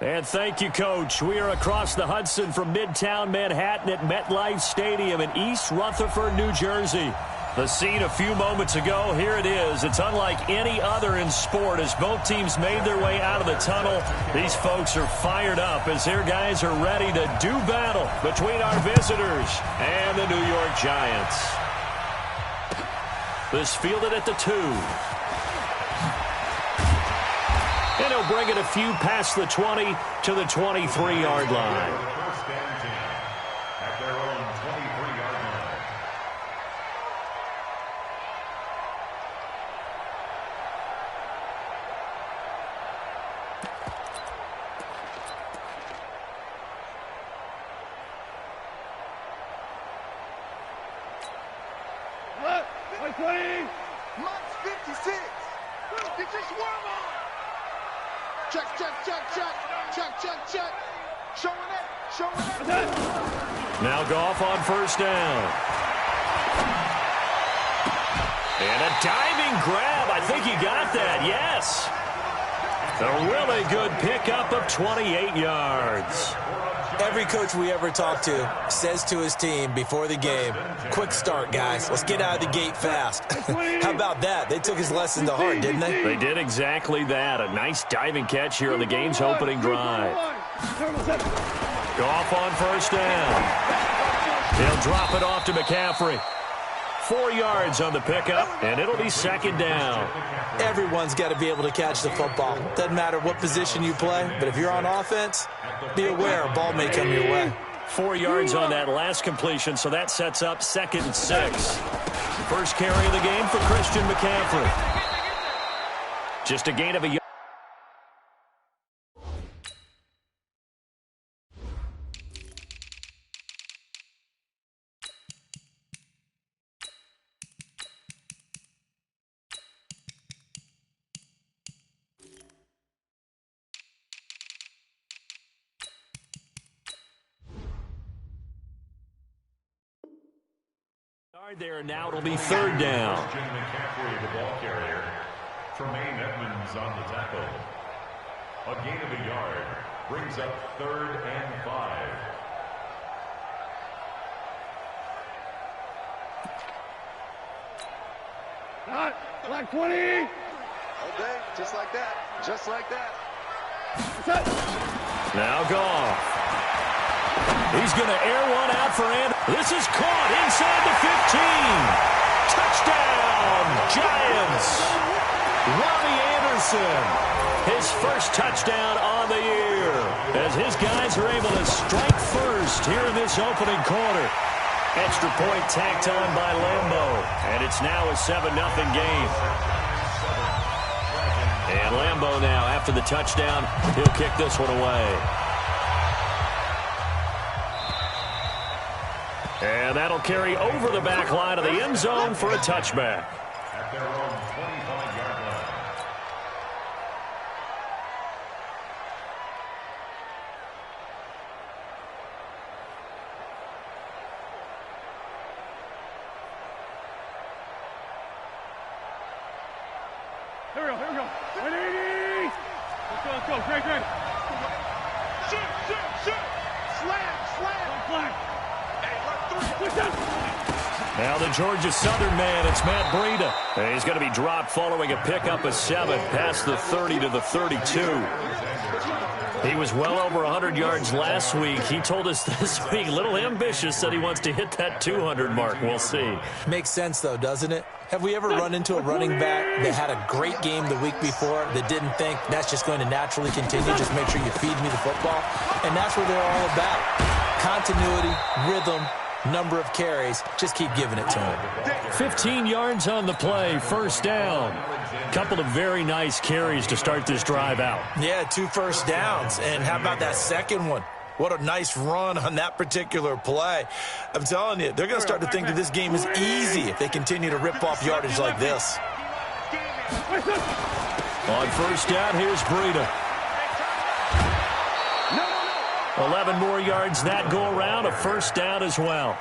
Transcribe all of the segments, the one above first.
And thank you, Coach. We are across the Hudson from Midtown Manhattan at MetLife Stadium in East Rutherford, New Jersey. The scene a few moments ago, here it is. It's unlike any other in sport as both teams made their way out of the tunnel. These folks are fired up as their guys are ready to do battle between our visitors and the New York Giants. This fielded at the 2. And he'll bring it a few past the 20 to the 23-yard line. First and 10 at their own 23-yard line. What? 20. Max 56. Get your swarm on. Check, check, check, check. Check, check, check. Showing it. Showing it. Now Goff on first down. And a diving grab. I think he got that. Yes. A really good pickup of 28 yards. Every coach we ever talk to says to his team before the game, quick start, guys. Let's get out of the gate fast. How about that? They took his lesson to heart, didn't they? They did exactly that. A nice diving catch here on the game's opening drive. Goff on first down. He'll drop it off to McCaffrey. 4 yards on the pickup, and it'll be second down. Everyone's got to be able to catch the football. Doesn't matter what position you play, but if you're on offense, be aware a ball may come your way. 4 yards on that last completion, so that sets up 2nd and 6. First carry of the game for Christian McCaffrey. Just a gain of a yard. There, now it'll be third down. Christian McCaffrey, the ball carrier. Tremaine Edmonds on the tackle. A gain of a yard brings up 3rd and 5. Not like 20. Okay, just like that. Just like that. Now Goff. He's going to air one out for Anderson. This is caught inside the 15. Touchdown, Giants. Robbie Anderson, his first touchdown on the year, as his guys are able to strike first here in this opening quarter. Extra point tacked on by Lambo, and it's now a 7-0 game. And Lambo now, after the touchdown, he'll kick this one away. And that'll carry over the back line of the end zone for a touchback. At their own 25-yard line. Here we go, here we go. 180. Let's go, Greg. Shoot. Slam. Now the Georgia Southern man, it's Matt Breida. And he's going to be dropped following a pickup of 7 past the 30 to the 32. He was well over 100 yards last week. He told us this week, a little ambitious, that he wants to hit that 200 mark. We'll see. Makes sense, though, doesn't it? Have we ever run into a running back that had a great game the week before that didn't think that's just going to naturally continue? Just make sure you feed me the football. And that's what they're all about. Continuity, rhythm, number of carries. Just keep giving it to him. 15 yards on the play, first down. Couple of very nice carries to start this drive out. Yeah, 2 first downs. And how about that second one? What a nice run on that particular play. I'm telling you, they're going to start to think that this game is easy if they continue to rip off yardage like this. On first down, here's Breida. 11 more yards that go around, a first down as well.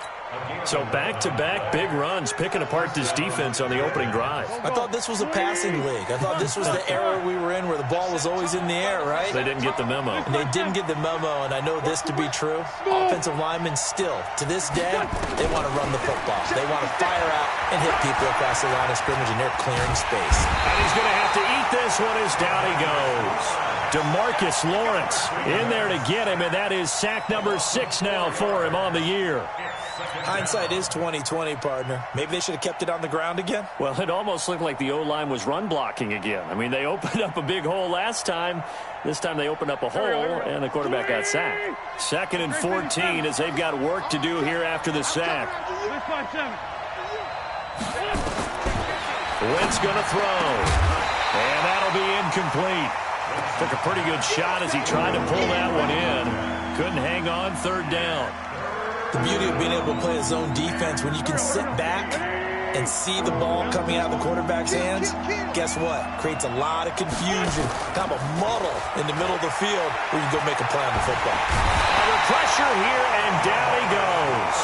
So back-to-back big runs, picking apart this defense on the opening drive. I thought this was a passing league. I thought this was the era we were in where the ball was always in the air, right? They didn't get the memo. And they didn't get the memo, and I know this to be true. Offensive linemen still, to this day, they want to run the football. They want to fire out and hit people across the line of scrimmage, and they're clearing space. And he's going to have to eat this one as down he goes. DeMarcus Lawrence in there to get him, and that is sack number 6 now for him on the year. Hindsight is 20/20, partner. Maybe they should have kept it on the ground again. Well, it almost looked like the O-line was run blocking again. I mean, they opened up a big hole last time. This time they opened up a hole, and the quarterback got sacked. 2nd and 14 as they've got work to do here after the sack. Wentz going to throw, and that'll be incomplete. Took a pretty good shot as he tried to pull that one in. Couldn't hang on, 3rd down. The beauty of being able to play a zone defense when you can sit back and see the ball coming out of the quarterback's hands, guess what? Creates a lot of confusion, kind of a muddle in the middle of the field where you go make a play on the football. Under pressure here, and down he goes.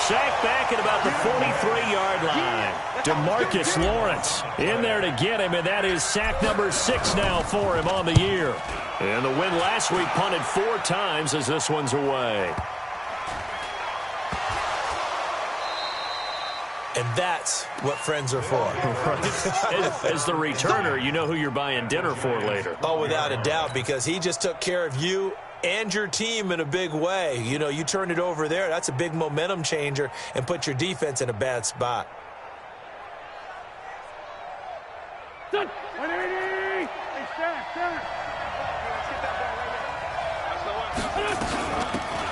Sacked back at about the 43-yard line. DeMarcus Lawrence in there to get him, and that is sack number 6 now for him on the year. And the win last week punted 4 times as this one's away. And that's what friends are for. As the returner, you know who you're buying dinner for later. Oh, without a doubt, because he just took care of you and your team in a big way. You know, you turn it over there, that's a big momentum changer and put your defense in a bad spot.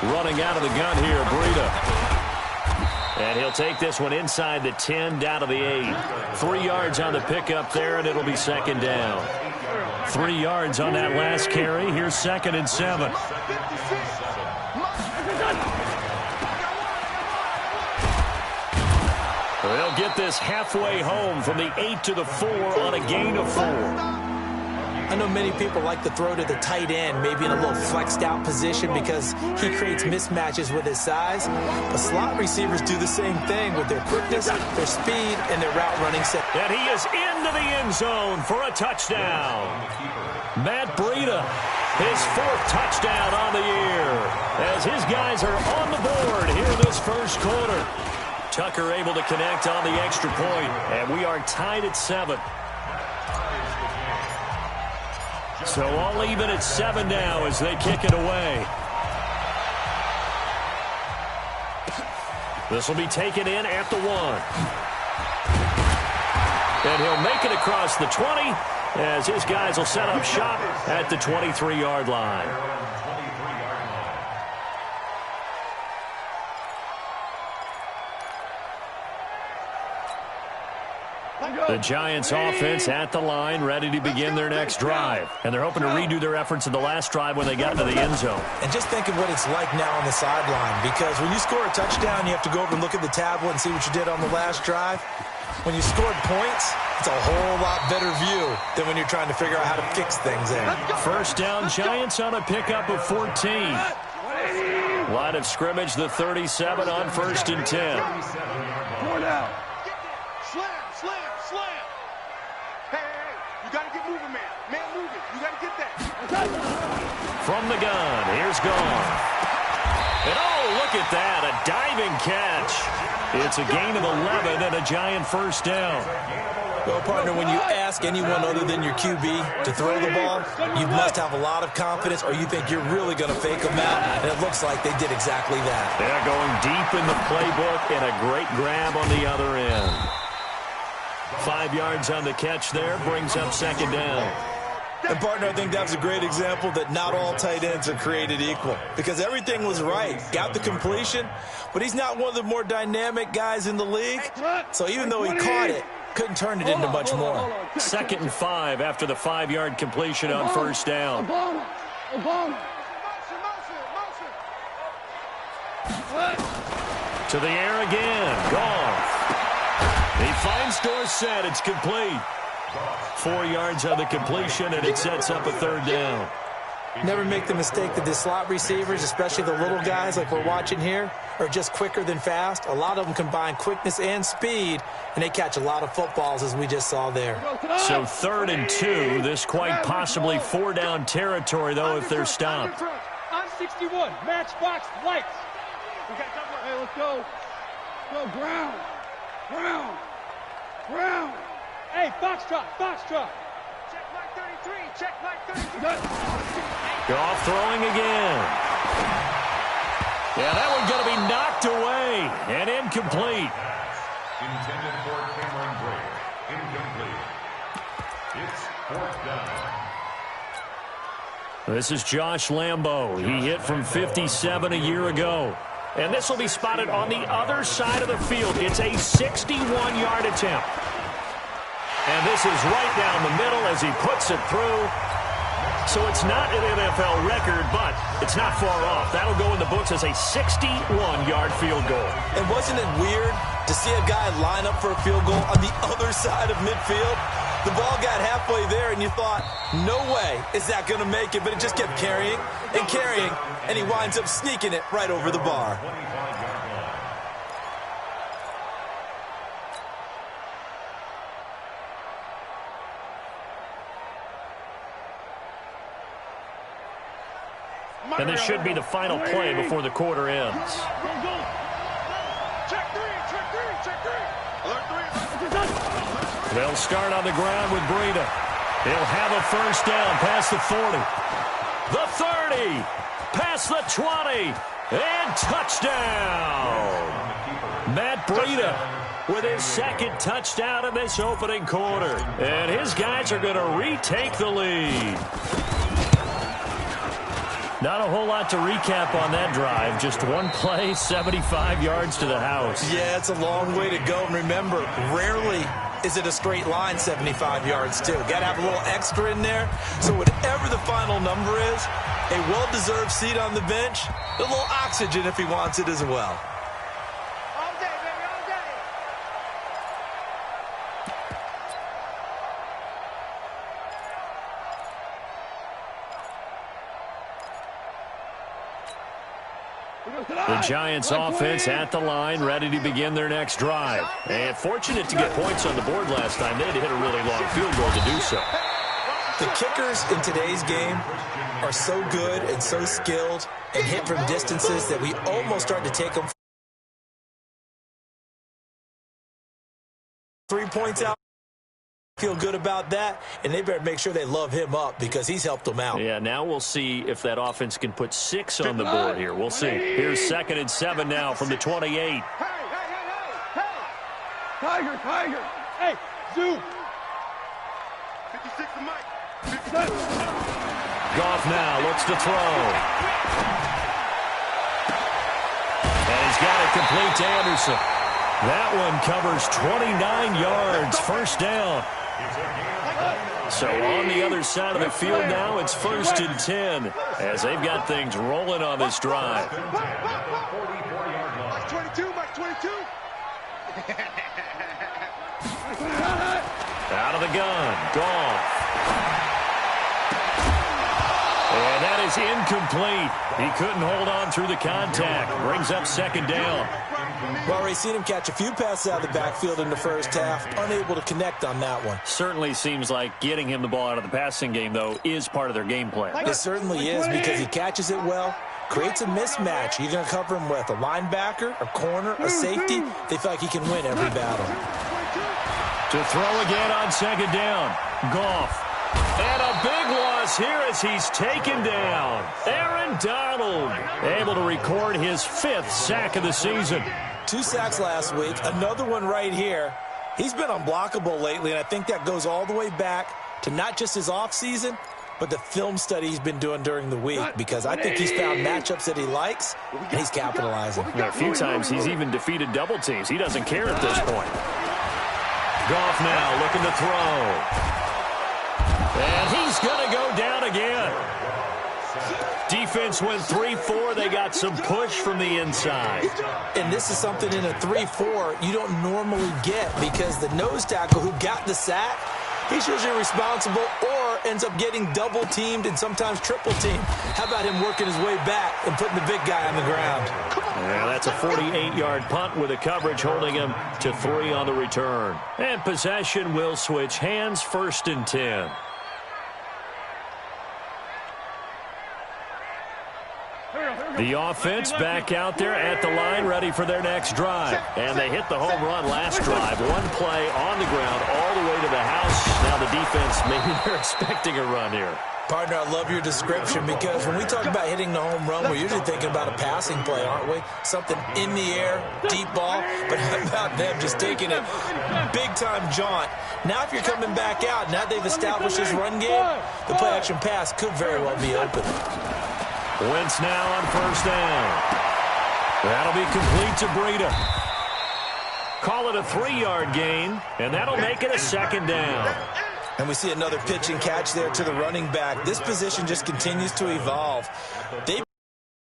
Running out of the gun here, Breida. And he'll take this one inside the 10, down to the 8. 3 yards on the pickup there, and it'll be 2nd down. 3 yards on that last carry. Here's 2nd and 7. They'll get this halfway home from the 8 to the 4 on a gain of 4. I know many people like to throw to the tight end, maybe in a little flexed out position because he creates mismatches with his size. But slot receivers do the same thing with their quickness, their speed, and their route running set. And he is into the end zone for a touchdown. Matt Breida, his 4th touchdown on the year, as his guys are on the board here in this first quarter. Tucker able to connect on the extra point, and we are tied at 7. So all even at 7 now as they kick it away. This will be taken in at the 1. And he'll make it across the 20 as his guys will set up shop at the 23-yard line. The Giants offense at the line, ready to begin their next drive. And they're hoping to redo their efforts in the last drive when they got into the end zone. And just think of what it's like now on the sideline, because when you score a touchdown, you have to go over and look at the tablet and see what you did on the last drive. When you scored points, it's a whole lot better view than when you're trying to figure out how to fix things there. 1st down, Giants on a pickup of 14. Line of scrimmage, the 37 on 1st and 10. You got to get moving, man. Man moving. You got to get that. From the gun, here's Goff. And oh, look at that, a diving catch. It's a gain of 11 and a Giant 1st down. Well, partner, when you ask anyone other than your QB to throw the ball, you must have a lot of confidence or you think you're really going to fake them out, and it looks like they did exactly that. They're going deep in the playbook and a great grab on the other end. 5 yards on the catch there, brings up 2nd down. And, partner, I think that was a great example that not all tight ends are created equal, because everything was right. Got the completion, but he's not one of the more dynamic guys in the league. So even though he caught it, couldn't turn it into much more. 2nd and 5 after the 5-yard completion on 1st down. To the air again. Goff. He finds Dorsett. It's complete. 4 yards on the completion, and it sets up a 3rd down. Never make the mistake that the slot receivers, especially the little guys like we're watching here, are just quicker than fast. A lot of them combine quickness and speed, and they catch a lot of footballs, as we just saw there. So 3rd and 2. This quite possibly 4-down territory, though, if they're stopped. On 61, matchbox lights. Hey, let's go. Go, ground. Hey, foxtrot. Check mark 33. Goff throwing again. Yeah, that one's going to be knocked away and incomplete. Intended for Cameron Brate. Incomplete. It's 4th down. This is Josh Lambo. He hit from 57 a year ago. And this will be spotted on the other side of the field. It's a 61-yard attempt. And this is right down the middle as he puts it through. So it's not an NFL record, but it's not far off. That'll go in the books as a 61-yard field goal. And wasn't it weird to see a guy line up for a field goal on the other side of midfield? The ball got halfway there, and you thought, no way is that going to make it. But it just kept carrying, and he winds up sneaking it right over the bar. And this should be the final play before the quarter ends. Check three. They'll start on the ground with Breida. He'll have a first down past the 40. The 30. Past the 20. And touchdown. Matt Breida with his 2nd touchdown in this opening quarter. And his guys are going to retake the lead. Not a whole lot to recap on that drive. Just one play, 75 yards to the house. Yeah, it's a long way to go. And remember, rarely is it a straight line 75 yards, too. Got to have a little extra in there. So whatever the final number is, a well-deserved seat on the bench, a little oxygen if he wants it as well. All day, baby, all day. The Giants offense at the line, ready to begin their next drive. And fortunate to get points on the board last time. They had to hit a really long field goal to do so. The kickers in today's game are so good and so skilled and hit from distances that we almost start to take them 3 points out. Feel good about that, and they better make sure they love him up because he's helped them out. Yeah, now we'll see if that offense can put 6 on the board here. We'll see. Here's 2nd and 7 now from the 28. Hey. Tiger. Hey, zoom. 56 to Mike. Goff now looks to throw. And he's got it complete to Anderson. That one covers 29 yards, first down. So on the other side of the field now, it's 1st and 10 as they've got things rolling on this drive. Mike 22. Out of the gun, Goff. And that is incomplete. He couldn't hold on through the contact. Brings up 2nd down. Well, we've seen him catch a few passes out of the backfield in the first half, unable to connect on that one. Certainly seems like getting him the ball out of the passing game, though, is part of their game plan. It certainly is because he catches it well, creates a mismatch. You're going to cover him with a linebacker, a corner, a safety. They feel like he can win every battle. To throw again on 2nd down. Goff. And a big loss here as he's taken down. Aaron Donald able to record his 5th sack of the season. 2 sacks last week, another one right here. He's been unblockable lately, and I think that goes all the way back to not just his offseason, but the film study he's been doing during the week, because I think he's found matchups that he likes, and he's capitalizing. A few times he's even defeated double teams. He doesn't care at this point. Goff now looking to throw. And he's going to go down again. Defense went 3-4. They got some push from the inside. And this is something in a 3-4 you don't normally get because the nose tackle who got the sack He's usually responsible or ends up getting double-teamed and sometimes triple-teamed. How about him working his way back and putting the big guy on the ground? Yeah, that's a 48-yard punt with the coverage holding him to 3 on the return. And possession will switch hands, 1st and 10. The offense back out there at the line, ready for their next drive. And they hit the home run last drive. One play on the ground all the way to the house. Now the defense, maybe they're expecting a run here. Partner, I love your description because when we talk about hitting the home run, we're usually thinking about a passing play, aren't we? Something in the air, deep ball. But how about them just taking it big-time jaunt? Now if you're coming back out, now they've established this run game, the play-action pass could very well be open. Wentz now on 1st down. That'll be complete to Breida. Call it a 3-yard gain, and that'll make it a 2nd down. And we see another pitch and catch there to the running back. This position just continues to evolve. They've been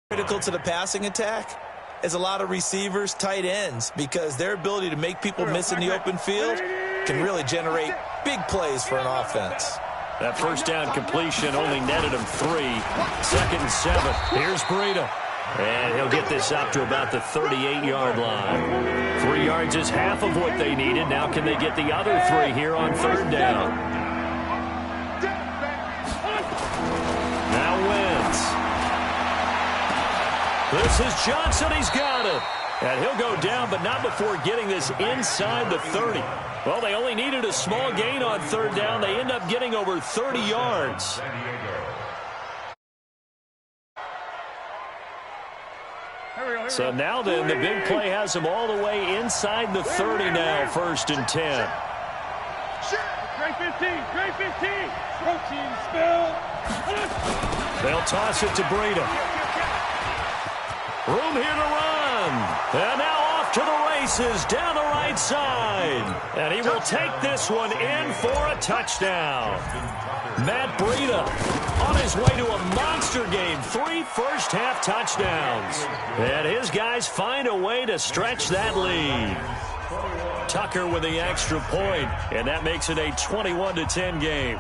critical to the passing attack as a lot of receivers, tight ends, because their ability to make people miss in the open field can really generate big plays for an offense. That 1st down completion only netted him 3. 2nd and 7. Here's Breida. And he'll get this up to about the 38-yard line. 3 yards is half of what they needed. Now can they get the other 3 here on 3rd down? Now Wentz. This is Johnson. He's got it. And he'll go down, but not before getting this inside the 30. Well, they only needed a small gain on 3rd down. They end up getting over 30 yards. So now then, the big play has them all the way inside the 30 now, 1st and 10. Great 15, great 15. Protein spill. They'll toss it to Breida. Room here to run. And now off to the races down the right side. And he will take this one in for a touchdown. Matt Breida on his way to a monster game. 3 first-half touchdowns. And his guys find a way to stretch that lead. Tucker with the extra point, and that makes it a 21-10 game.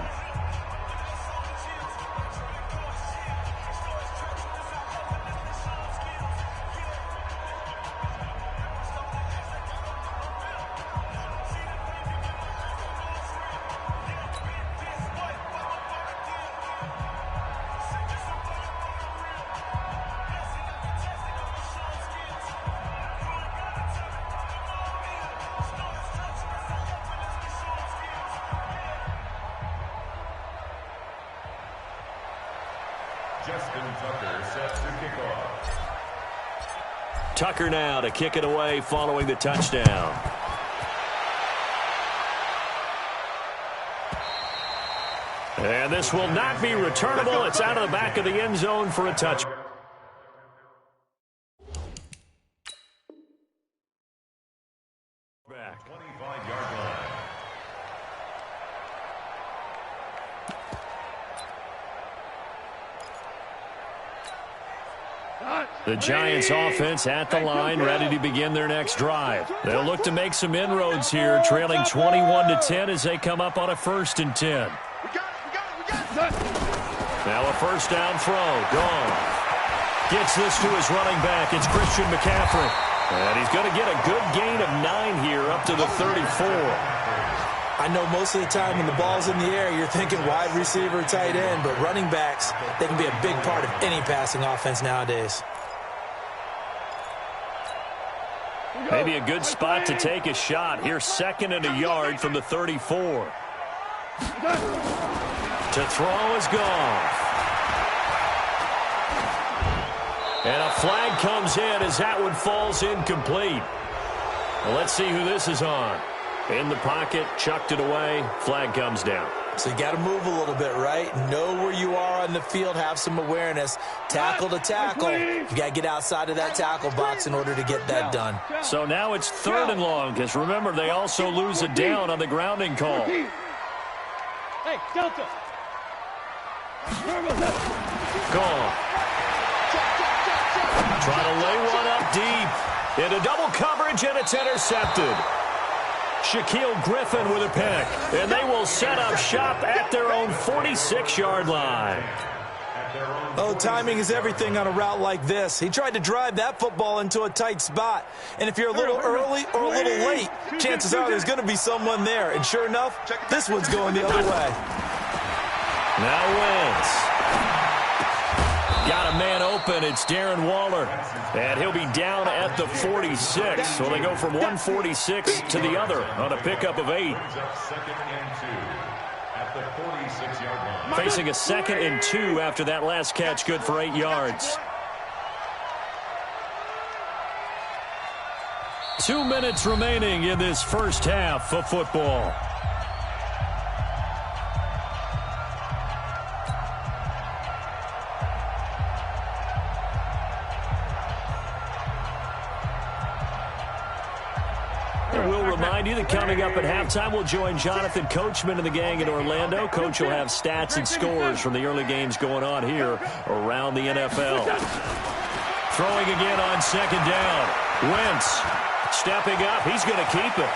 Tucker now to kick it away following the touchdown. And this will not be returnable. It's out of the back of the end zone for a touch. Back. 25-yard line. The Giants offense at the line, ready to begin their next drive. They'll look to make some inroads here, trailing 21-10 as they come up on a 1st and 10. Now a 1st down throw, gone. Gets this to his running back. It's Christian McCaffrey. And he's going to get a good gain of 9 here up to the 34. I know most of the time when the ball's in the air, you're thinking wide receiver, tight end, but running backs, they can be a big part of any passing offense nowadays. Maybe a good spot to take a shot. Here, 2nd and a yard from the 34. To throw is gone. And a flag comes in as that one falls incomplete. Well, let's see who this is on. In the pocket, chucked it away, flag comes down. So you got to move a little bit, right? Know where you are on the field, have some awareness. Tackle to tackle. You got to get outside of that tackle box in order to get that done. So now it's 3rd and long, because remember, they also lose a down on the grounding call. Hey, Delta. Gone. Trying to lay one up deep. Into double coverage, and it's intercepted. Shaquille Griffin with a pick. And they will set up shop at their own 46-yard line. Oh, timing is everything on a route like this. He tried to drive that football into a tight spot. And if you're a little early or a little late, chances are there's going to be someone there. And sure enough, this one's going the other way. Now Wentz. Got a man open. It's Darren Waller. And he'll be down at the 46. So they go from 146 to the other on a pickup of 8. Facing a 2nd and 2 after that last catch, good for 8 yards. 2 minutes remaining in this first half of football. We'll remind you that coming up at halftime, we'll join Jonathan Coachman and the gang in Orlando. Coach will have stats and scores from the early games going on here around the NFL. Throwing again on 2nd down. Wentz stepping up. He's going to keep it.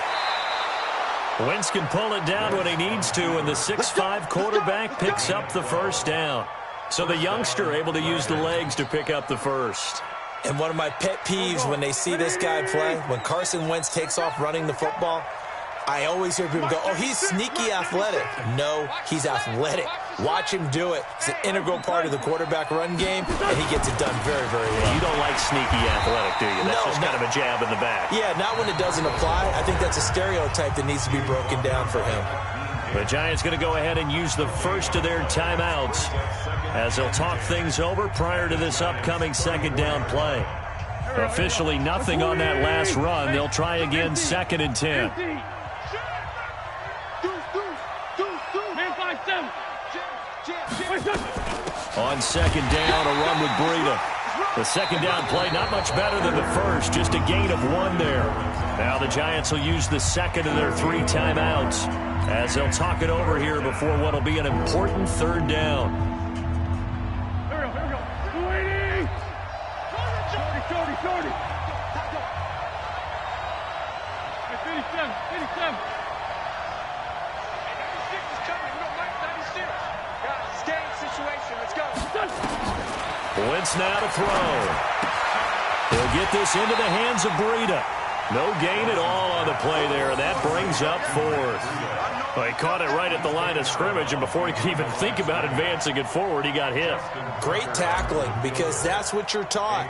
Wentz can pull it down when he needs to, and the 6'5" quarterback picks up the first down. So the youngster able to use the legs to pick up the first. And one of my pet peeves when they see this guy play, when Carson Wentz takes off running the football, I always hear people go, oh, he's sneaky athletic. No, he's athletic. Watch him do it. It's an integral part of the quarterback run game, and he gets it done very, very well. You don't like sneaky athletic, do you? That's just kind of a jab in the back. Yeah, not when it doesn't apply. I think that's a stereotype that needs to be broken down for him. The Giants going to go ahead and use the first of their timeouts as they'll talk things over prior to this upcoming 2nd down play. Officially nothing on that last run. They'll try again 2nd and 10. On 2nd down, a run with Breida. The 2nd down play not much better than the first, just a gain of 1 there. Now the Giants will use the 2nd of their 3 timeouts as they'll talk it over here before what will be an important 3rd down. Wentz now to throw. He'll get this into the hands of Breida. No gain at all on the play there, and that brings up 4th. Well, he caught it right at the line of scrimmage, and before he could even think about advancing it forward, he got hit. Great tackling, because that's what you're taught.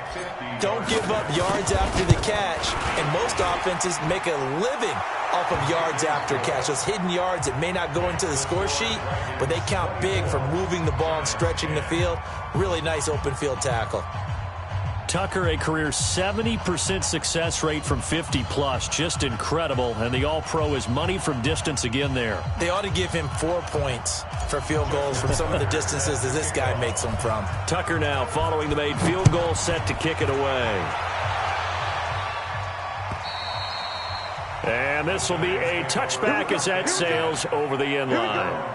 Don't give up yards after the catch, and most offenses make a living off of yards after catch. Those hidden yards that may not go into the score sheet, but they count big for moving the ball and stretching the field. Really nice open field tackle. Tucker, a career 70% success rate from 50+. Just incredible. And the All-Pro is money from distance again there. They ought to give him 4 points for field goals from some of the distances that this guy makes them from. Tucker now following the made field goal, set to kick it away. And this will be a touchback as that sails over the end line.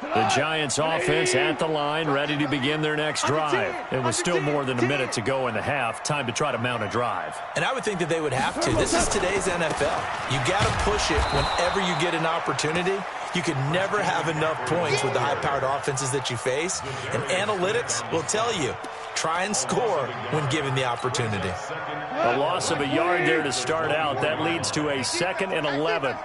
The Giants offense at the line, ready to begin their next drive. It was still more than a minute to go in the half. Time to try to mount a drive. And I would think that they would have to. This is today's NFL. You got to push it whenever you get an opportunity. You can never have enough points with the high-powered offenses that you face. And analytics will tell you, try and score when given the opportunity. A loss of a yard there to start out. That leads to a 2nd and 11.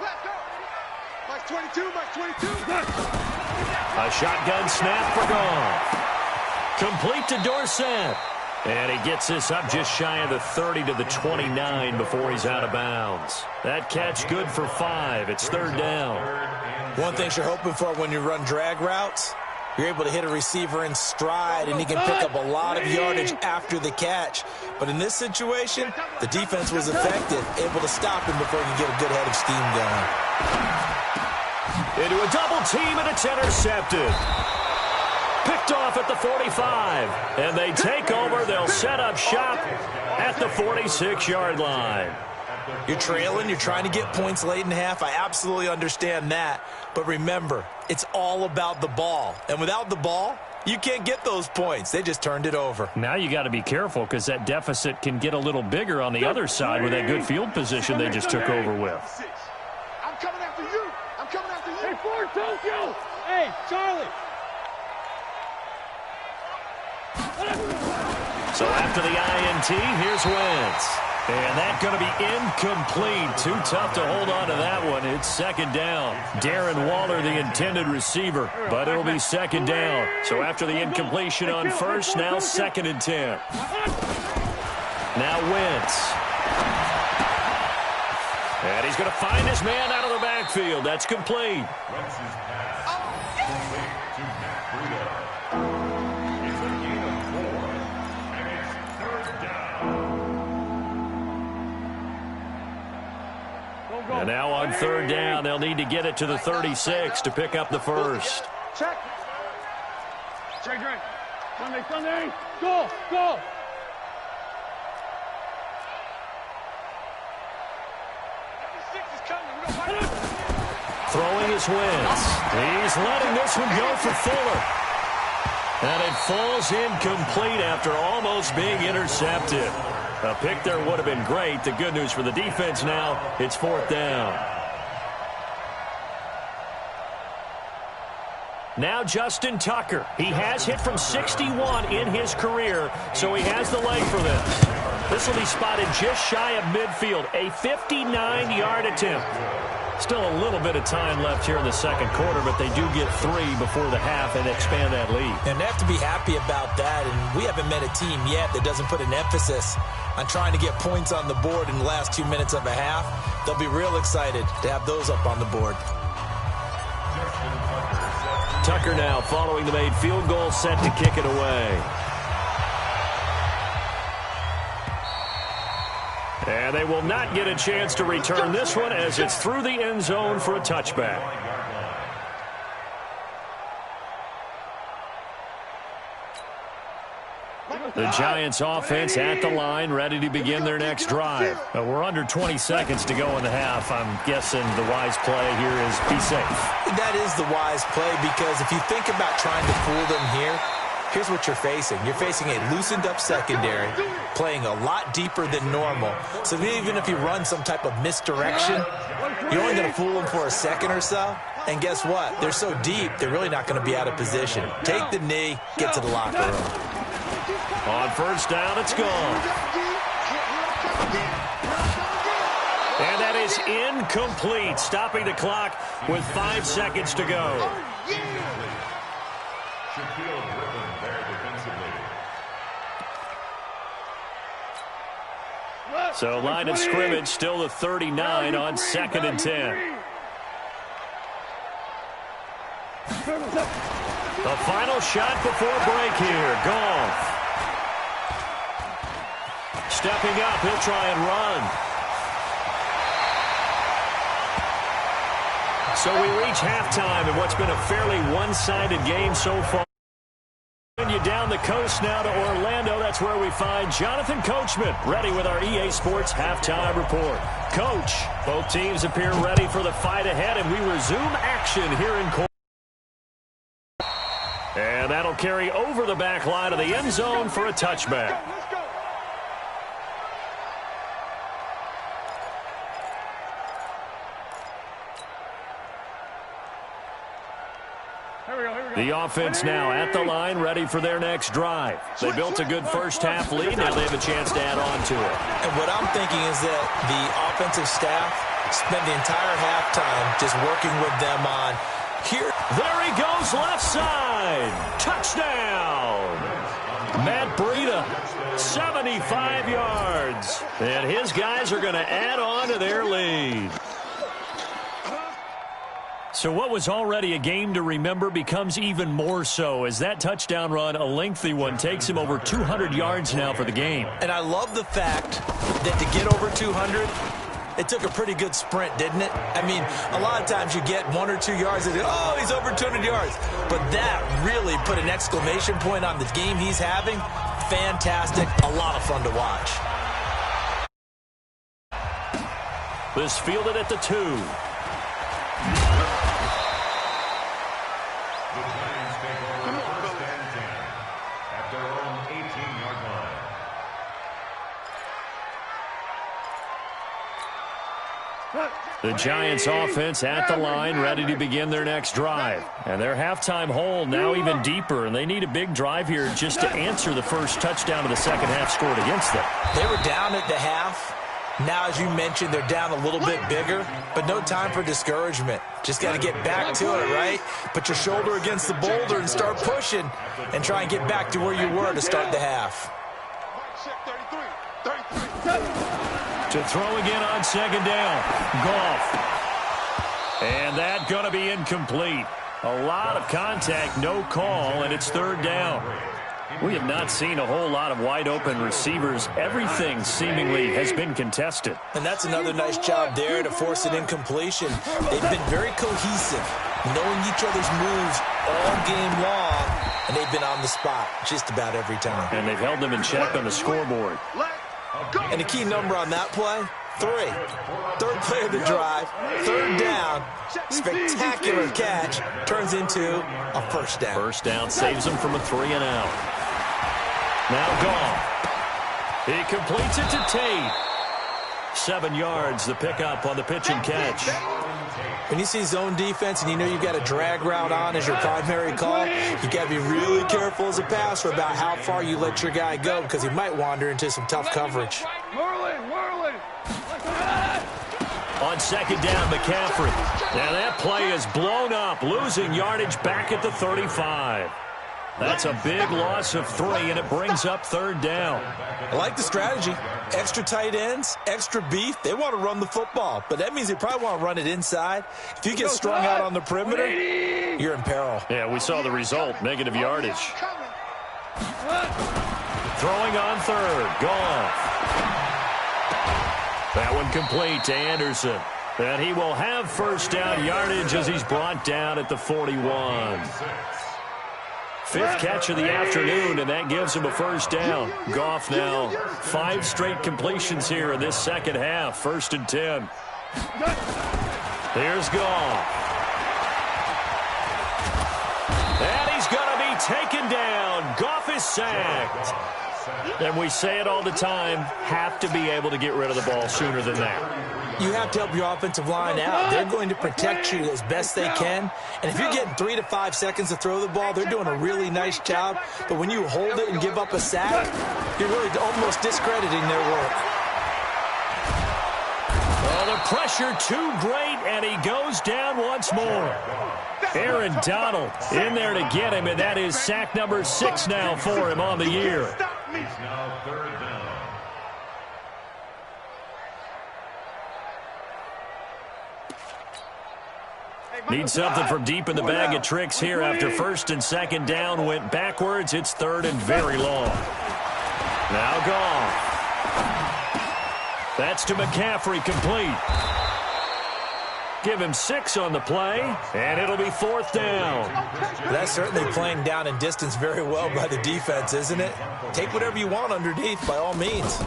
A shotgun snap for Goff. Complete to Dorsett. And he gets this up just shy of the 30 to the 29 before he's out of bounds. That catch good for 5. It's 3rd down. One thing you're hoping for when you run drag routes, you're able to hit a receiver in stride, and he can pick up a lot of yardage after the catch. But in this situation, the defense was effective, able to stop him before he could get a good head of steam going. Into a double team, and it's intercepted. Picked off at the 45. And they take over. They'll set up shop at the 46-yard line. You're trailing, you're trying to get points late in half. I absolutely understand that. But remember, it's all about the ball. And without the ball, you can't get those points. They just turned it over. Now you got to be careful because that deficit can get a little bigger on the other side with that good field position they just took over with. I'm coming after you. I'm coming after you. Hey, Ford, Tokyo. Hey, Charlie. So after the INT, here's Wentz. And that's going to be incomplete. Too tough to hold on to that one. It's second down. Darren Waller, the intended receiver, but it'll be second down. So after the incompletion on first, now 2nd and 10. Now Wentz. And he's going to find his man out of the backfield. That's complete. Wentz's pass complete to Matt Breida. It's a gain of 4, and it's 3rd down. And now on 3rd down, they'll need to get it to the 36 to pick up the first. Check. Check, right. Sunday. Go, go. Throwing his Wentz. He's letting this one go for Fuller. And it falls incomplete after almost being intercepted. A pick there would have been great. The good news for the defense now, it's 4th down. Now Justin Tucker. He has hit from 61 in his career, so he has the leg for this. This will be spotted just shy of midfield. A 59-yard attempt. Still a little bit of time left here in the second quarter, but they do get 3 before the half and expand that lead. And they have to be happy about that, and we haven't met a team yet that doesn't put an emphasis on trying to get points on the board in the last 2 minutes of a half. They'll be real excited to have those up on the board. Tucker now following the made field goal, set to kick it away. And they will not get a chance to return this one as it's through the end zone for a touchback. The Giants offense at the line, ready to begin their next drive. We're under 20 seconds to go in the half. I'm guessing the wise play here is be safe. That is the wise play, because if you think about trying to fool them here, here's what you're facing. You're facing a loosened up secondary, playing a lot deeper than normal. So even if you run some type of misdirection, you're only going to fool them for a second or so. And guess what? They're so deep, they're really not going to be out of position. Take the knee, get to the locker room. On first down, it's gone. And that is incomplete, stopping the clock with 5 seconds to go. Shaquille Griffin there defensively. So line of scrimmage still the 39 on 2nd and 10. The final shot before break here. Goff. Stepping up, he'll try and run. So we reach halftime in what's been a fairly one-sided game so far. You down the coast now to Orlando. That's where we find Jonathan Coachman, ready with our EA Sports halftime report. Coach, both teams appear ready for the fight ahead, and we resume action here in court. And that'll carry over the back line of the end zone for a touchback. The offense now at the line, ready for their next drive. They built a good first-half lead. Now they have a chance to add on to it. And what I'm thinking is that the offensive staff spent the entire halftime just working with them on here. There he goes, left side. Touchdown. Matt Breida, 75 yards. And his guys are going to add on to their lead. So what was already a game to remember becomes even more so as that touchdown run, a lengthy one, takes him over 200 yards now for the game. And I love the fact that to get over 200, it took a pretty good sprint, didn't it? I mean, a lot of times you get 1 or 2 yards and, oh, he's over 200 yards. But that really put an exclamation point on the game he's having. Fantastic. A lot of fun to watch. This fielded at the 2. The Giants take over first and 10 at their own 18-yard line. The Giants offense at the line, ready to begin their next drive. And their halftime hole now even deeper, and they need a big drive here just to answer the first touchdown of the second half scored against them. They were down at the half. Now, as you mentioned, they're down a little bit bigger, but no time for discouragement. Just got to get back to it, right? Put your shoulder against the boulder and start pushing and try and get back to where you were to start the half. To throw again on second down. Goff. And that going to be incomplete. A lot of contact, no call, and it's third down. We have not seen a whole lot of wide-open receivers. Everything seemingly has been contested. And that's another nice job there to force an incompletion. They've been very cohesive, knowing each other's moves all game long, and they've been on the spot just about every time. And they've held them in check on the scoreboard. And the key number on that play, 3. Third play of the drive, third down, spectacular catch, turns into a first down. First down saves them from a 3-and-out. Now Goff. He completes it to Tate. 7 yards, the pickup on the pitch and catch. When you see zone defense and you know you've got a drag route on as your primary call, you got to be really careful as a passer about how far you let your guy go because he might wander into some tough coverage. On second down, McCaffrey. Now that play is blown up, losing yardage back at the 35. That's a big loss of 3, and it brings up third down. I like the strategy. Extra tight ends, extra beef. They want to run the football, but that means they probably want to run it inside. If you get strung out on the perimeter, you're in peril. Yeah, we saw the result, negative yardage. Throwing on third, Goff. That one complete to Anderson. And he will have first down yardage as he's brought down at the 41. 5th catch of the afternoon, and that gives him a first down. Goff now 5 straight completions here in this second half. 1st and 10. Here's Goff. And he's going to be taken down. Goff is sacked. And we say it all the time, have to be able to get rid of the ball sooner than that. You have to help your offensive line out. They're going to protect you as best they can. And if you're getting 3 to 5 seconds to throw the ball, they're doing a really nice job. But when you hold it and give up a sack, you're really almost discrediting their work. Oh, the pressure too great, and he goes down once more. Aaron Donald in there to get him, and that is sack number 6 now for him on the year. He's now third down. Need something from deep in the bag of tricks here after 1st and 2nd down went backwards. It's 3rd and very long. Now Goff. That's to McCaffrey, complete. Give him 6 on the play, and it'll be 4th down. That's certainly playing down in distance very well by the defense, isn't it? Take whatever you want underneath, by all means.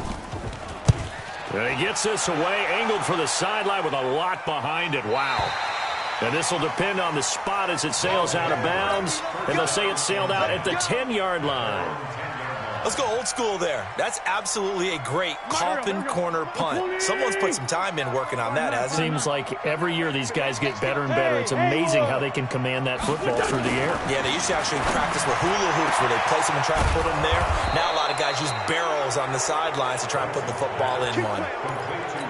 And he gets this away, angled for the sideline with a lot behind it. Wow. And this will depend on the spot as it sails out of bounds. And they'll say it sailed out at the 10-yard line. Let's go old school there. That's absolutely a great coffin corner punt. Someone's put some time in working on that, hasn't it? Seems like every year these guys get better and better. It's amazing how they can command that football through the air. Yeah, they used to actually practice with hula hoops where they place them and try to put them there. Now a lot of guys use barrels on the sidelines to try and put the football in one.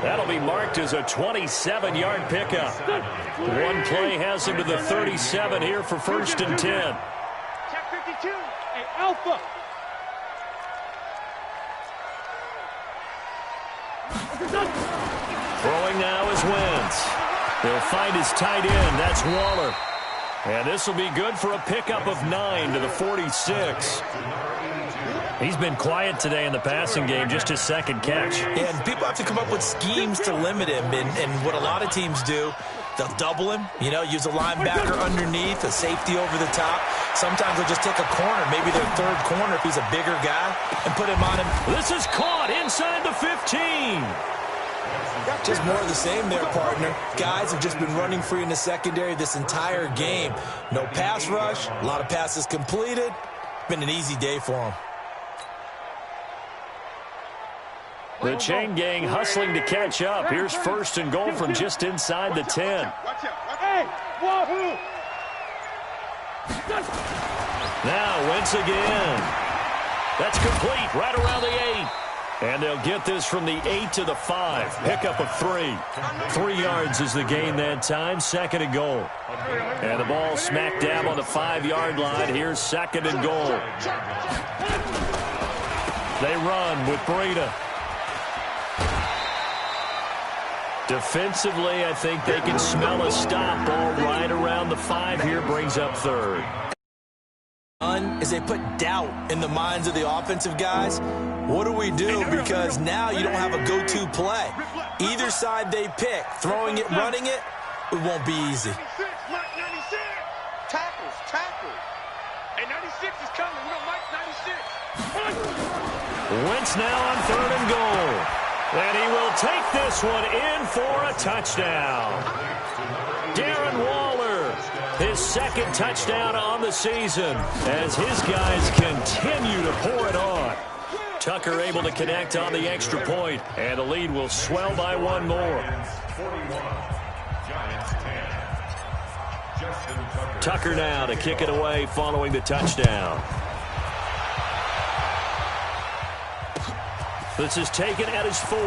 That'll be marked as a 27-yard pickup. One play has him to the 37 here for 1st and 10. Check 52, hey, Alpha. Throwing now is Wentz. He'll find his tight end. That's Waller. And this will be good for a pickup of 9 to the 46. He's been quiet today in the passing game, just his 2nd catch. Yeah, and people have to come up with schemes to limit him. And what a lot of teams do, they'll double him, use a linebacker underneath, a safety over the top. Sometimes they'll just take a corner, maybe their 3rd corner if he's a bigger guy, and put him on him. This is caught inside the 15. Just more of the same there, partner. Guys have just been running free in the secondary this entire game. No pass rush, a lot of passes completed. Been an easy day for them. The chain gang hustling to catch up. Here's first and goal from just inside the 10. Now Wentz again. That's complete right around the 8. And they'll get this from the 8 to the 5. Pickup of 3. 3 yards is the gain that time. Second and goal. And the ball smack dab on the 5-yard line. Here's second and goal. They run with Breida. Defensively, I think they can smell a stop. Ball right around the 5 here, brings up third. Is they put doubt in the minds of the offensive guys. What do we do? Because now you don't have a go-to play. Either side they pick, throwing it, running it, it won't be easy. Tackles. And 96 is coming. We don't like 96. Wentz now on third and goal. And he will take this one in for a touchdown. Darren Waller, his second touchdown on the season as his guys continue to pour it on. Tucker able to connect on the extra point, and the lead will swell by one more. Tucker now to kick it away following the touchdown. This is taken at his 4.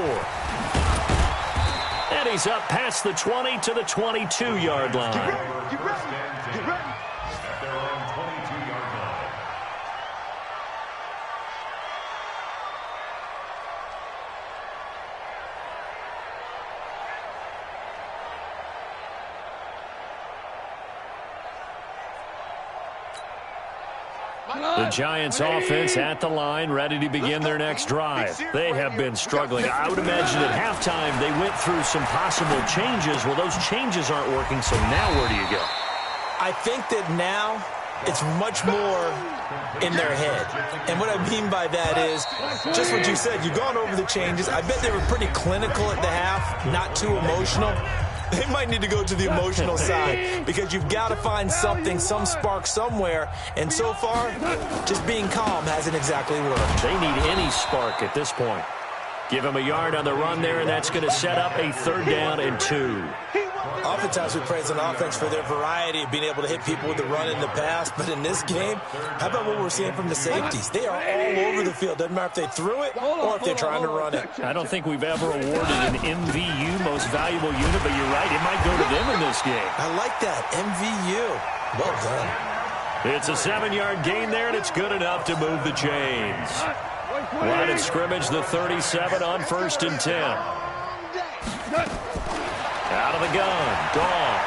And he's up past the 20 to the 22-yard line. Get ready. At their own 22-yard line. The Giants offense at the line, ready to begin their next drive. They have been struggling. I would imagine at halftime they went through some possible changes. Well, those changes aren't working, so now where do you go? I think that now it's much more in their head. And what I mean by that is just what you said. You've gone over the changes. I bet they were pretty clinical at the half, not too emotional. They might need to go to the emotional side because you've got to find something, some spark somewhere. And so far, just being calm hasn't exactly worked. They need any spark at this point. Give him a yard on the run there, and that's going to set up a 3rd down and 2. Oftentimes we praise an offense for their variety of being able to hit people with the run in the pass. But in this game, how about what we're seeing from the safeties? They are all over the field. Doesn't matter if they threw it or if they're trying to run it. I don't think we've ever awarded an MVU, most valuable unit, but you're right. It might go to them in this game. I like that. MVU. Well done. It's a 7-yard gain there, and it's good enough to move the chains. Line of scrimmage, the 37 on 1st and 10. Out of the gun, Goff.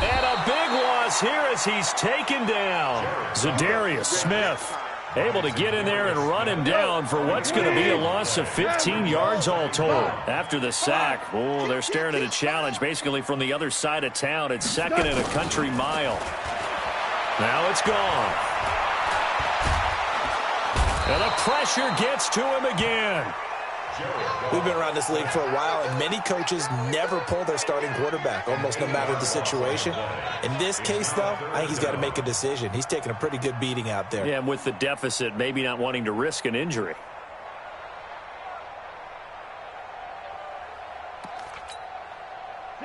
And a big loss here as he's taken down. Za'Darius Smith able to get in there and run him down for what's going to be a loss of 15 yards all told. After the sack, oh, they're staring at a challenge basically from the other side of town. It's 2nd and a country mile. Now it's gone. And the pressure gets to him again. We've been around this league for a while, and many coaches never pull their starting quarterback, almost no matter the situation. In this case, though, I think he's got to make a decision. He's taking a pretty good beating out there. Yeah, and with the deficit, maybe not wanting to risk an injury.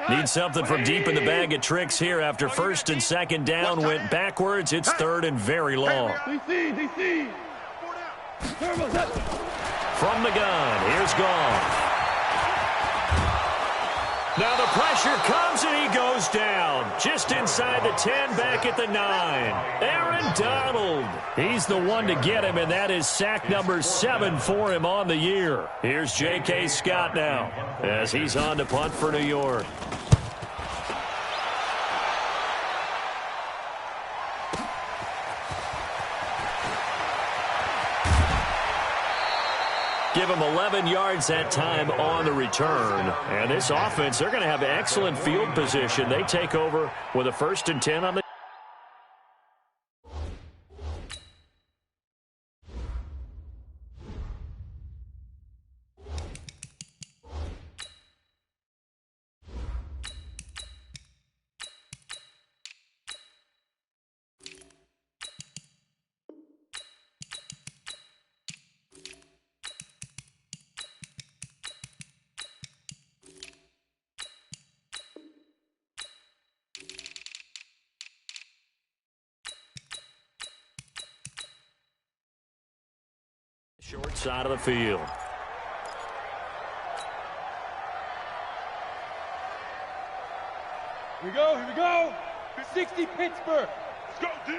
Need something from deep in the bag of tricks here after 1st and 2nd down went backwards. It's 3rd and very long. From the gun, here's Goff. Now the pressure comes and he goes down. Just inside the 10, back at the 9. Aaron Donald. He's the one to get him, and that is sack number 7 for him on the year. Here's J.K. Scott now as he's on to punt for New York. Give them 11 yards that time on the return. And this offense, they're going to have excellent field position. They take over with a 1st and 10 on the Short side of the field. Here we go, here we go. 60 Pittsburgh. Let's go, D.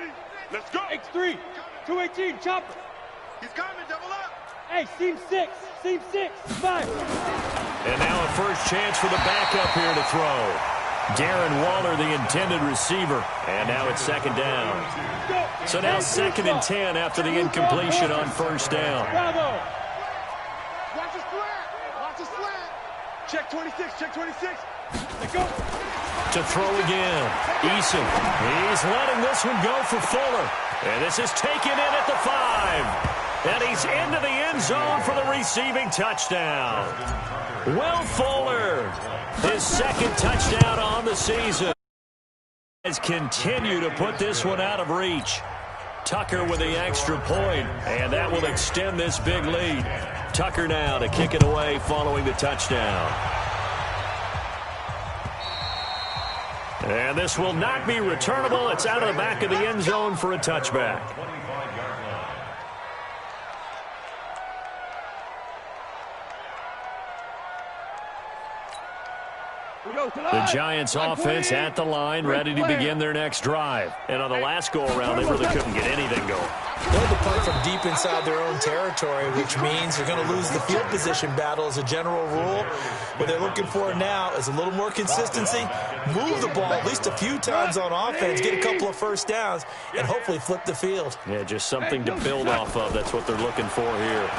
Let's go. X3, 218, chopper. He's coming, double up. Hey, seam 6, 5. And now a first chance for the backup here to throw. Darren Waller, the intended receiver. And now it's second down. So now 2nd and 10 after the incompletion on first down. Bravo. Watch his slant. Watch his slant. Check 26, check 26. Let's go. To throw again. Eason. He's letting this one go for Fuller. And this is taken in at the 5. And he's into the end zone for the receiving touchdown. Will Fuller, his 2nd touchdown on the season. Has continued to put this one out of reach. Tucker with the extra point, and that will extend this big lead. Tucker now to kick it away following the touchdown. And this will not be returnable. It's out of the back of the end zone for a touchback. The Giants offense at the line, ready to begin their next drive. And on the last go-around, they really couldn't get anything going. They had to punt from deep inside their own territory, which means they're going to lose the field position battle as a general rule. What they're looking for now is a little more consistency, move the ball at least a few times on offense, get a couple of first downs, and hopefully flip the field. Yeah, just something to build off of. That's what they're looking for here.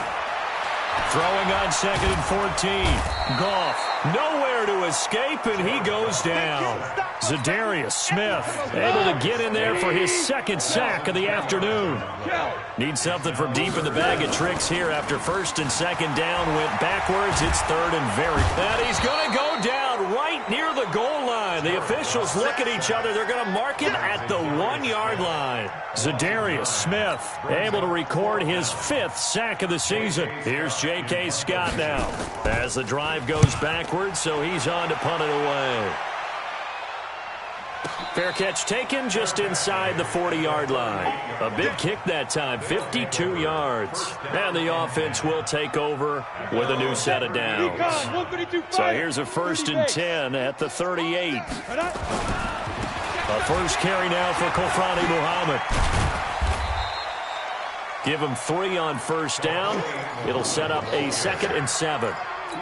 Throwing on 2nd and 14. Goff nowhere to escape, and he goes down. Zadarius Smith able to get in there for his 2nd sack of the afternoon. Needs something from deep in the bag of tricks here after 1st and 2nd down went backwards. It's 3rd and very. And he's going to go down right near the goal line. The officials look at each other. They're going to mark him at the 1-yard line. Zadarius Smith able to record his 5th sack of the season. Here's J.K. Scott now as the drive goes backwards, so he's on to punt it away. Fair catch taken just inside the 40-yard line. A big kick that time, 52 yards. And the offense will take over with a new set of downs. So here's a 1st and 10 at the 38. A first carry now for Kofrani Muhammad. Give him 3 on first down. It'll set up a 2nd and 7.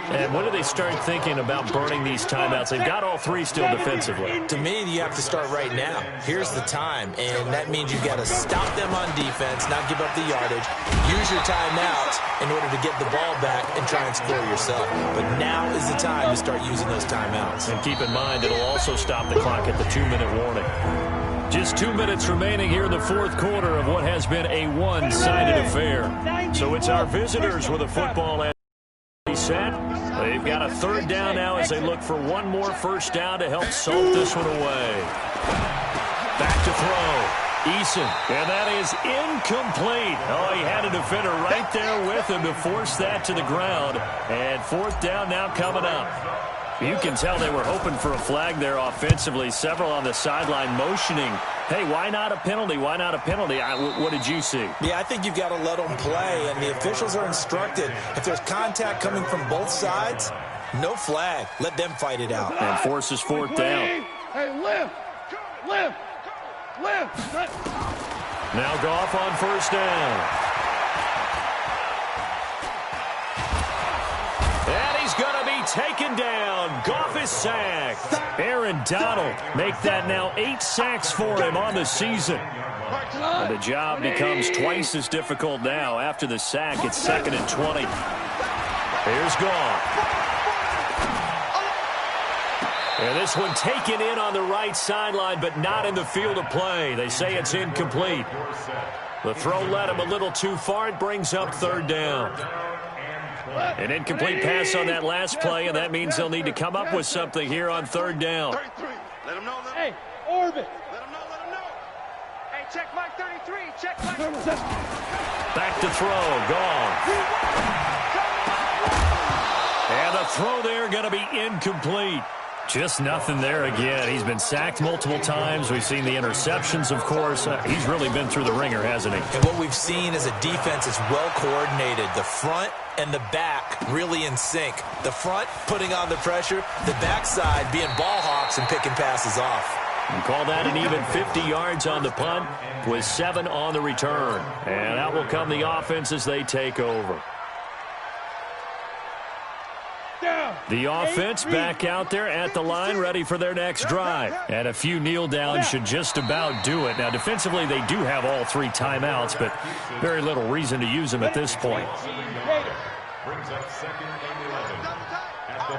And when do they start thinking about burning these timeouts? They've got all 3 still defensively. To me, you have to start right now. Here's the time, and that means you've got to stop them on defense, not give up the yardage, use your timeouts in order to get the ball back and try and score yourself. But now is the time to start using those timeouts. And keep in mind, it'll also stop the clock at the 2-minute warning. Just 2 minutes remaining here in the 4th quarter of what has been a one-sided affair. So it's our visitors with a football at set. They've got a 3rd down now as they look for one more first down to help salt this one away. Back to throw. Eason. And that is incomplete. Oh, he had a defender right there with him to force that to the ground. And 4th down now coming up. You can tell they were hoping for a flag there offensively. Several on the sideline motioning. Hey, why not a penalty? Why not a penalty? What did you see? Yeah, I think you've got to let them play, and the officials are instructed. If there's contact coming from both sides, no flag. Let them fight it out. And forces 4th down. Hey, lift. Now Goff on first down. And he's going to be taken down. Goff is sacked. Aaron Donald make that now 8 sacks for him on the season. And the job becomes twice as difficult now. After the sack, it's 2nd and 20. Here's Goff. And this one taken in on the right sideline, but not in the field of play. They say it's incomplete. The throw led him a little too far. It brings up 3rd down. An incomplete pass on that last play, and that means they'll need to come up with something here on 3rd down. Hey, Orbit. Let him know. Hey, check Mike 33. Check Mike. Back to throw. Gone. And the throw there going to be incomplete. Just nothing there again. He's been sacked multiple times. We've seen the interceptions, of course. He's really been through the ringer, hasn't he? And what we've seen is a defense that's well coordinated. The front and the back really in sync. The front putting on the pressure, the backside being ball hawks and picking passes off. And call that an even 50 yards on the punt with 7 on the return. And out will come the offense as they take over. The offense back out there at the line, ready for their next drive. And a few kneel downs should just about do it. Now, defensively, they do have all 3 timeouts, but very little reason to use them at this point. Brings up 2nd and 11 at the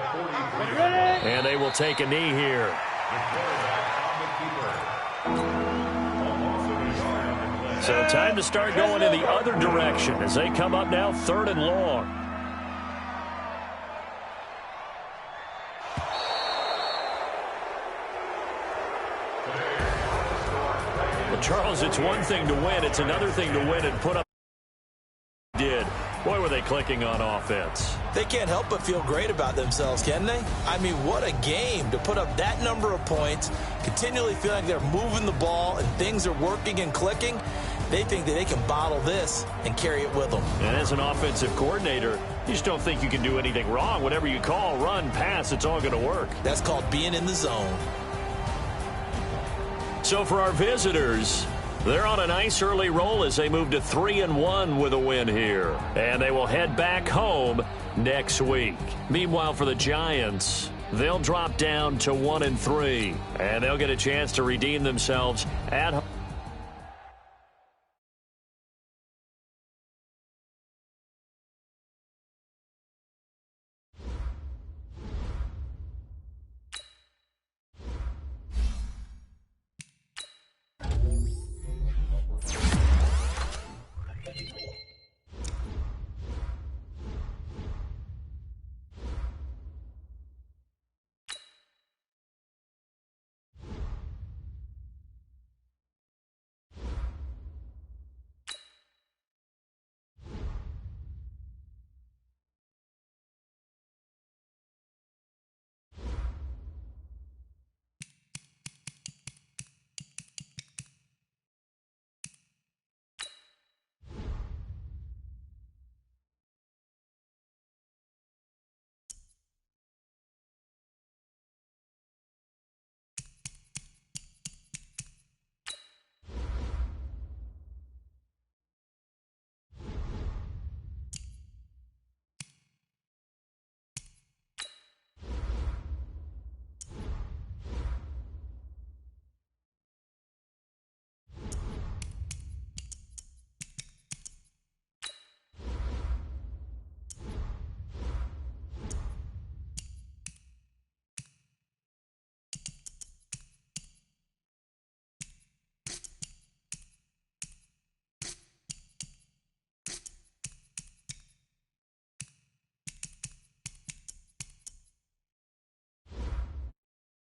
43. And they will take a knee here. The quarterback on the keeper. Almost a yard on the play. So time to start going in the other direction as they come up now 3rd and long. Charles, it's one thing to win. It's another thing to win and put up. Did. Boy, were they clicking on offense. They can't help but feel great about themselves, can they? I mean, what a game to put up that number of points, continually feel like they're moving the ball and things are working and clicking. They think that they can bottle this and carry it with them. And as an offensive coordinator, you just don't think you can do anything wrong. Whatever you call, run, pass, it's all going to work. That's called being in the zone. So for our visitors, they're on a nice early roll as they move to 3-1 with a win here. And they will head back home next week. Meanwhile, for the Giants, they'll drop down to 1-3. And they'll get a chance to redeem themselves at home.